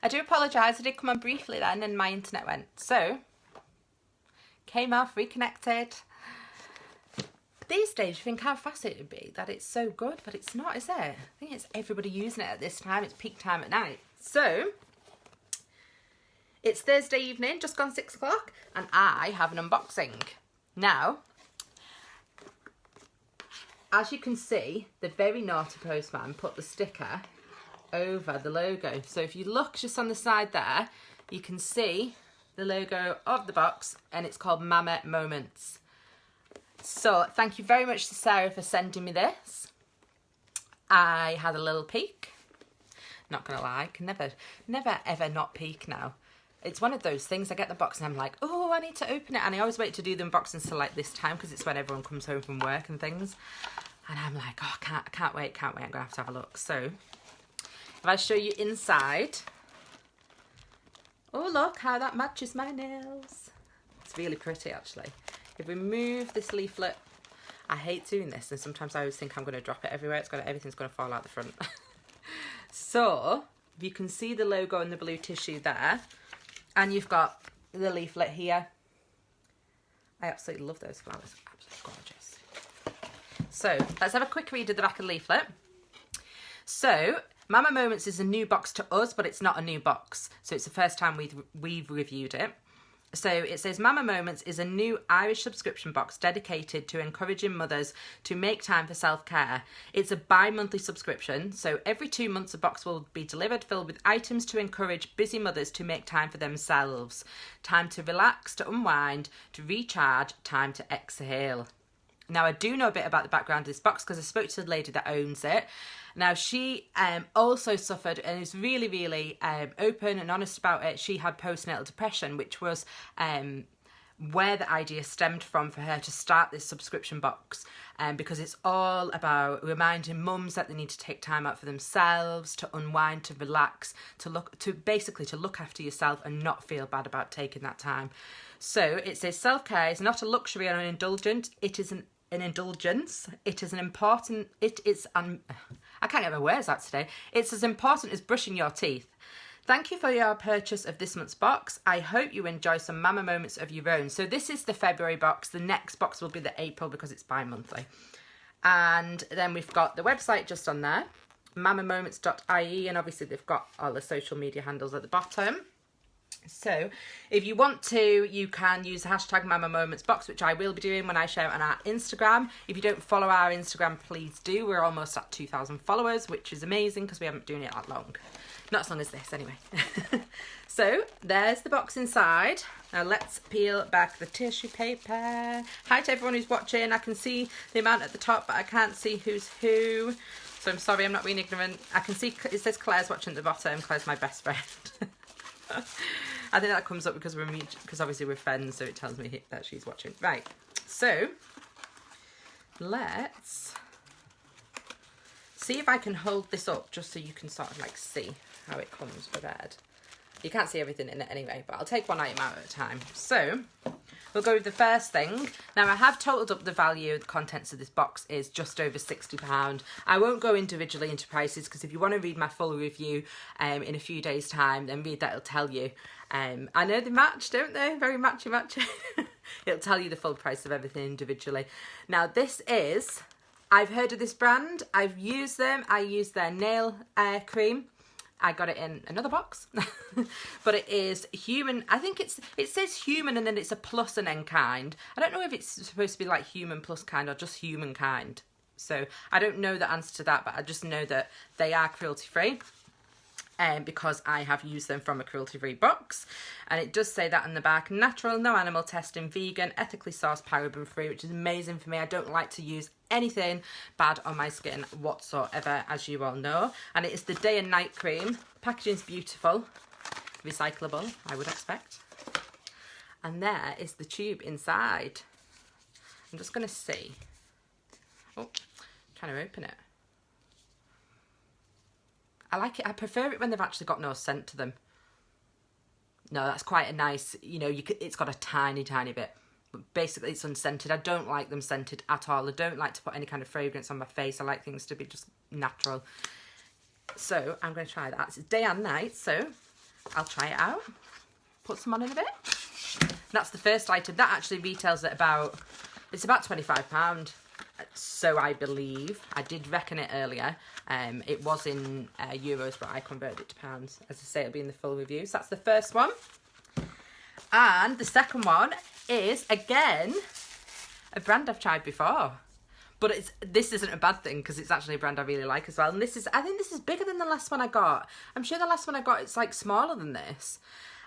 I do apologise, I did come on briefly then and my internet went. So, came off, reconnected. These days you think how fast it would be that it's so good, but it's not, is it? I think it's everybody using it at this time. It's peak time at night. So, it's Thursday evening, just gone 6 o'clock, and I have an unboxing. Now, as you can see, the very naughty postman put the sticker over the logo. So if you look just on the side there, you can see the logo of the box, and it's called Mama Moments. So thank you very much to Sarah for sending me this. I had a little peek. Not gonna lie, I can never ever not peek now. It's one of those things, I get the box and I'm like, oh, I need to open it. And I always wait to do the unboxings till like this time because it's when everyone comes home from work and things. And I'm like, oh, I can't wait. I'm going to have a look. So, if I show you inside. Oh, look how that matches my nails. It's really pretty, actually. If we move this leaflet, I hate doing this. And sometimes I always think I'm going to drop it everywhere. Everything's going to fall out the front. So, if you can see the logo and the blue tissue there. And you've got the leaflet here. I absolutely love those flowers. Absolutely gorgeous. So let's have a quick read of the back of the leaflet. So Mama Moments is a new box to us, but it's not a new box. So it's the first time we've reviewed it. So it says Mama Moments is a new Irish subscription box dedicated to encouraging mothers to make time for self-care. It's a bi-monthly subscription, so every 2 months a box will be delivered filled with items to encourage busy mothers to make time for themselves. Time to relax, to unwind, to recharge, time to exhale. Now, I do know a bit about the background of this box because I spoke to the lady that owns it. Now, she also suffered and is really, really open and honest about it. She had postnatal depression, which was where the idea stemmed from for her to start this subscription box, because it's all about reminding mums that they need to take time out for themselves, to unwind, to relax, to look after yourself and not feel bad about taking that time. So it says self-care is not a luxury or an indulgence. It is an indulgence. It is I can't get my words out today. It's as important as brushing your teeth. Thank you for your purchase of this month's box. I hope you enjoy some Mama Moments of your own. So this is the February box. The next box will be the April because it's bi-monthly. And then we've got the website just on there, mamamoments.ie, and obviously they've got all the social media handles at the bottom. So if you want to, you can use the hashtag Mama Moments box, which I will be doing when I share it on our Instagram. If you don't follow our Instagram, please do. We're almost at 2,000 followers, which is amazing because we haven't been doing it that long. Not as long as this, anyway. So there's the box inside. Now let's peel back the tissue paper. Hi to everyone who's watching. I can see the amount at the top, but I can't see who's who. So I'm sorry, I'm not being ignorant. I can see it says Claire's watching at the bottom. Claire's my best friend. I think that comes up because obviously we're friends, so it tells me that she's watching. Right, so let's see if I can hold this up just so you can sort of like see how it comes prepared. You can't see everything in it anyway, but I'll take one item out at a time. So we'll go with the first thing. Now I have totaled up the value. The contents of this box is just over £60. I won't go individually into prices because if you want to read my full review in a few days' time, then read that, it'll tell you. I know they match, don't they? Very matchy. It'll tell you the full price of everything individually. Now this is, I've heard of this brand. I've used them. I used their nail cream. I got it in another box, but it is human. I think it says human and then it's a plus and then kind. I don't know if it's supposed to be like human plus kind or just humankind. So I don't know the answer to that, but I just know that they are cruelty free. Because I have used them from a cruelty-free box. And it does say that on the back, natural, no animal testing, vegan, ethically sourced, paraben-free, which is amazing for me. I don't like to use anything bad on my skin whatsoever, as you all know. And it is the day and night cream. Packaging's beautiful, recyclable, I would expect. And there is the tube inside. I'm just going to see. Oh, trying to open it. I like it. I prefer it when they've actually got no scent to them. No, that's quite a nice, you know, it's got a tiny bit. But basically it's unscented. I don't like them scented at all. I don't like to put any kind of fragrance on my face. I like things to be just natural. So I'm going to try that. It's day and night, so I'll try it out. Put some on in a bit. That's the first item. That actually retails at about, it's about £25. So I believe. I did reckon it earlier. It was in euros, but I converted it to pounds. As I say, it'll be in the full review. So that's the first one. And the second one is, again, a brand I've tried before. But this isn't a bad thing because it's actually a brand I really like as well. And I think this is bigger than the last one I got. I'm sure the last one I got, it's like smaller than this.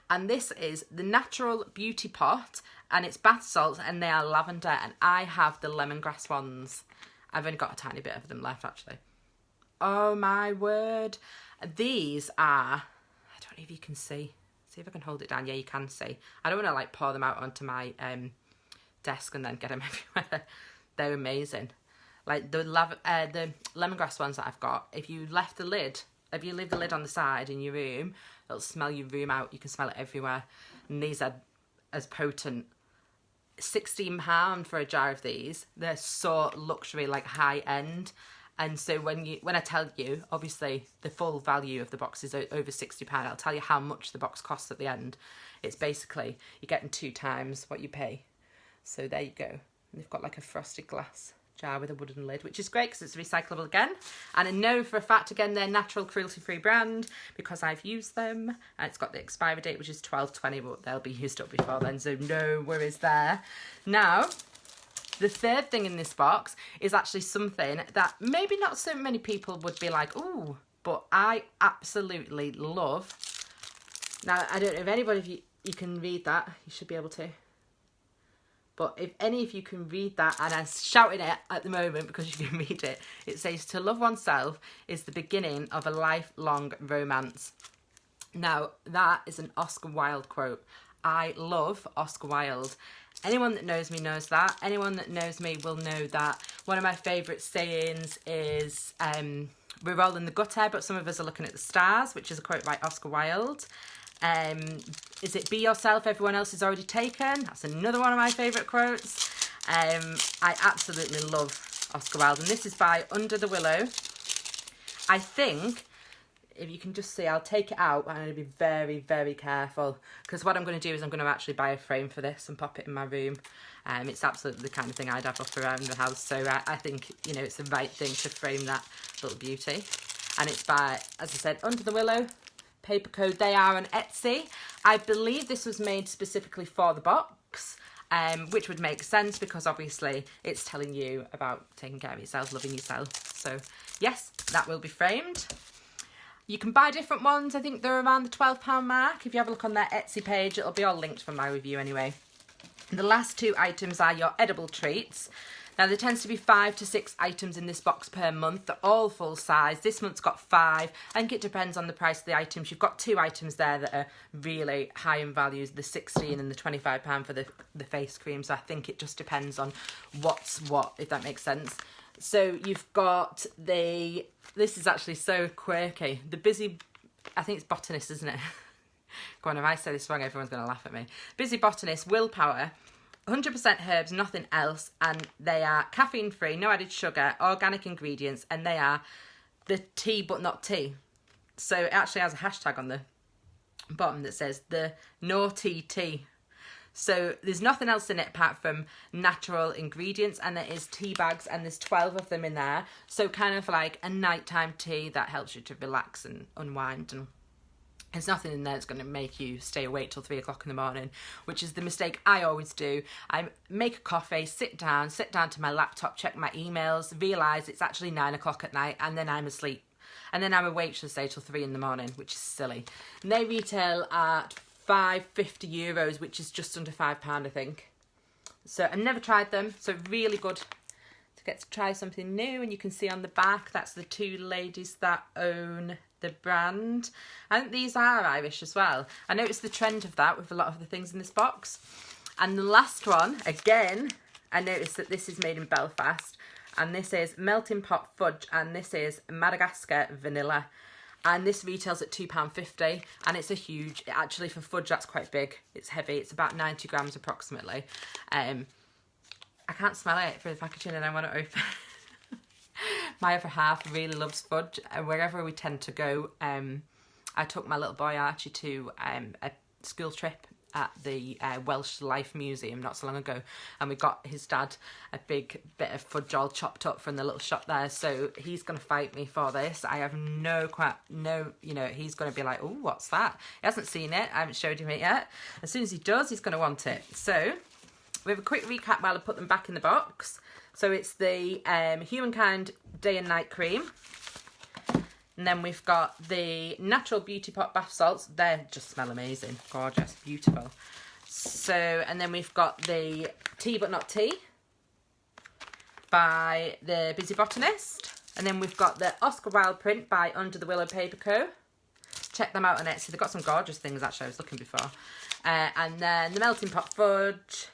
And this is the Natural Beauty Pot. And it's bath salts and they are lavender. And I have the lemongrass ones. I've only got a tiny bit of them left actually. Oh my word. These are, I don't know if you can see. See if I can hold it down. Yeah, you can see. I don't want to like pour them out onto my desk and then get them everywhere. They're amazing. Like the lemongrass ones that I've got, if you leave the lid on the side in your room, it'll smell your room out. You can smell it everywhere. And these are as potent. £16 for a jar of these. They're so luxury, like high end. And so when I tell you, obviously the full value of the box is over £60. I'll tell you how much the box costs at the end. It's basically, you're getting 2 times what you pay. So there you go. And they've got like a frosted glass jar with a wooden lid, which is great because it's recyclable again. And I know for a fact, again, they're natural, cruelty-free brand because I've used them. And it's got the expiry date, which is 12/20, but they'll be used up before then, so no worries there. Now, the third thing in this box is actually something that maybe not so many people would be like, ooh, but I absolutely love. Now, I don't know if anybody of you can read that. You should be able to. But if any of you can read that, and I'm shouting it at the moment because you can read it, it says, to love oneself is the beginning of a lifelong romance. Now, that is an Oscar Wilde quote. I love Oscar Wilde. Anyone that knows me knows that. Anyone that knows me will know that. One of my favourite sayings is, we're all in the gutter, but some of us are looking at the stars, which is a quote by Oscar Wilde. Is it be yourself, everyone else is already taken? That's another one of my favourite quotes. I absolutely love Oscar Wilde, and this is by Under the Willow. I think, if you can just see, I'll take it out, but I'm going to be very, very careful, because what I'm going to do is I'm going to actually buy a frame for this and pop it in my room. It's absolutely the kind of thing I'd have up around the house, so I think, you know, it's the right thing to frame that little beauty. And it's by, as I said, Under the Willow. Paper Code. They are on Etsy. I believe this was made specifically for the box, which would make sense because obviously it's telling you about taking care of yourself, loving yourself. So yes, that will be framed. You can buy different ones. I think they're around the £12 mark. If you have a look on their Etsy page, it'll be all linked from my review anyway. The last 2 items are your edible treats. Now, there tends to be 5 to 6 items in this box per month. They're all full size. This month's got 5. I think it depends on the price of the items. You've got 2 items there that are really high in values, the £16 and the £25 for the face cream. So I think it just depends on what's what, if that makes sense. So you've got this is actually so quirky. I think it's Botanist, isn't it? Go on, if I say this wrong, everyone's going to laugh at me. Busy Botanist Willpower. 100% herbs, nothing else, and they are caffeine-free, no added sugar, organic ingredients, and they are the tea but not tea. So it actually has a hashtag on the bottom that says the naughty tea. So there's nothing else in it apart from natural ingredients, and there is tea bags, and there's 12 of them in there. So kind of like a nighttime tea that helps you to relax and unwind, and there's nothing in there that's going to make you stay awake till 3 o'clock in the morning, which is the mistake I always do. I make a coffee, sit down to my laptop, check my emails, realise it's actually 9 o'clock at night, and then I'm asleep. And then I'm awake, shall I say, till 3 in the morning, which is silly. And they retail at €5.50, which is just under £5, I think. So I've never tried them, so really good to get to try something new. And you can see on the back, that's the 2 ladies that own the brand. I think these are Irish as well. I noticed the trend of that with a lot of the things in this box. And the last one, again, I noticed that this is made in Belfast, and this is Melting Pot Fudge, and this is Madagascar Vanilla, and this retails at £2.50, and it's a huge, actually for fudge that's quite big, it's heavy, it's about 90 grams approximately. I can't smell it through the packaging and I want to open. My other half really loves fudge, and wherever we tend to go, I I took my little boy Archie to a school trip at the Welsh Life Museum not so long ago, and we got his dad a big bit of fudge all chopped up from the little shop there, so he's going to fight me for this. I have he's going to be like, oh, what's that? He hasn't seen it, I haven't showed him it yet. As soon as he does, he's going to want it. So we have a quick recap while I put them back in the box. So it's the Humankind Day and Night Cream. And then we've got the Natural Beauty Pot Bath Salts. They just smell amazing. Gorgeous. Beautiful. So, and then we've got the Tea But Not Tea by the Busy Botanist. And then we've got the Oscar Wilde print by Under the Willow Paper Co. Check them out on Etsy. They've got some gorgeous things, actually. I was looking before. And then the Melting Pot Fudge.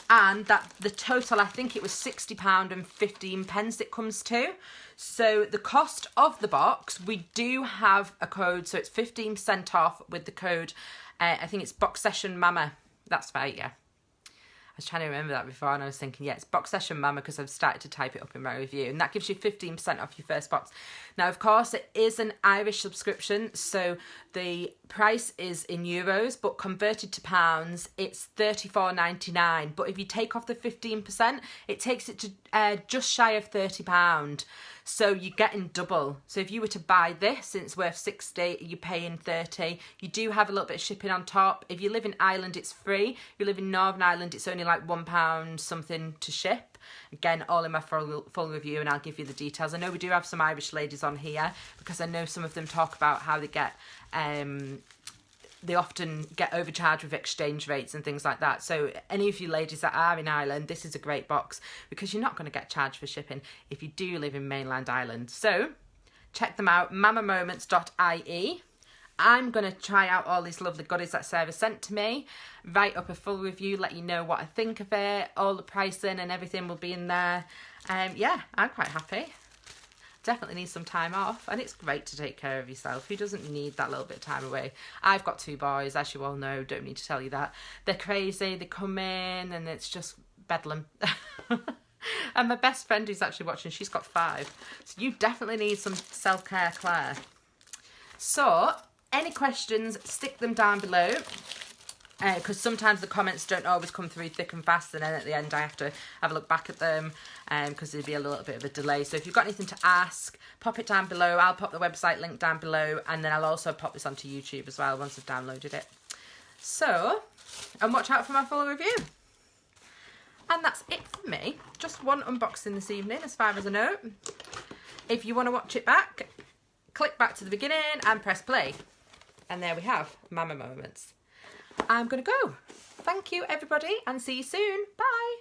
And that the total, I think it was £60 and 15 pence it comes to. So the cost of the box, we do have a code, so it's 15% off with the code. I think it's Boxession Mama. That's right, yeah. I was trying to remember that before, and I was thinking, yeah, it's Boxession Mama, because I've started to type it up in my review, and that gives you 15% off your first box. Now, of course, it is an Irish subscription, so the price is in euros, but converted to pounds, it's $34.99. But if you take off the 15%, it takes it to just shy of £30. So you're getting double. So if you were to buy this, and it's worth 60, you're paying 30. You do have a little bit of shipping on top. If you live in Ireland, it's free. If you live in Northern Ireland, it's only like £1 something to ship. Again, all in my full review, and I'll give you the details. I know we do have some Irish ladies on here, because I know some of them talk about how they get they often get overcharged with exchange rates and things like that. So any of you ladies that are in Ireland, this is a great box, because you're not going to get charged for shipping if you do live in mainland Ireland. So check them out, mamamoments.ie. I'm going to try out all these lovely goodies that Sarah sent to me, write up a full review, let you know what I think of it. All the pricing and everything will be in there. Yeah, I'm quite happy. Definitely need some time off, and it's great to take care of yourself. Who doesn't need that little bit of time away? I've got 2 boys, as you all know, don't need to tell you that. They're crazy, they come in and it's just bedlam. And my best friend who's actually watching, she's got 5. So you definitely need some self-care, Claire. So any questions, stick them down below, because sometimes the comments don't always come through thick and fast, and then at the end I have to have a look back at them, because there'd be a little bit of a delay. So if you've got anything to ask, pop it down below. I'll pop the website link down below, and then I'll also pop this onto YouTube as well once I've downloaded it. So, and watch out for my full review. And that's it for me. Just one unboxing this evening, as far as I know. If you want to watch it back, click back to the beginning and press play. And there we have Mama Moments. I'm going to go. Thank you, everybody, and see you soon. Bye.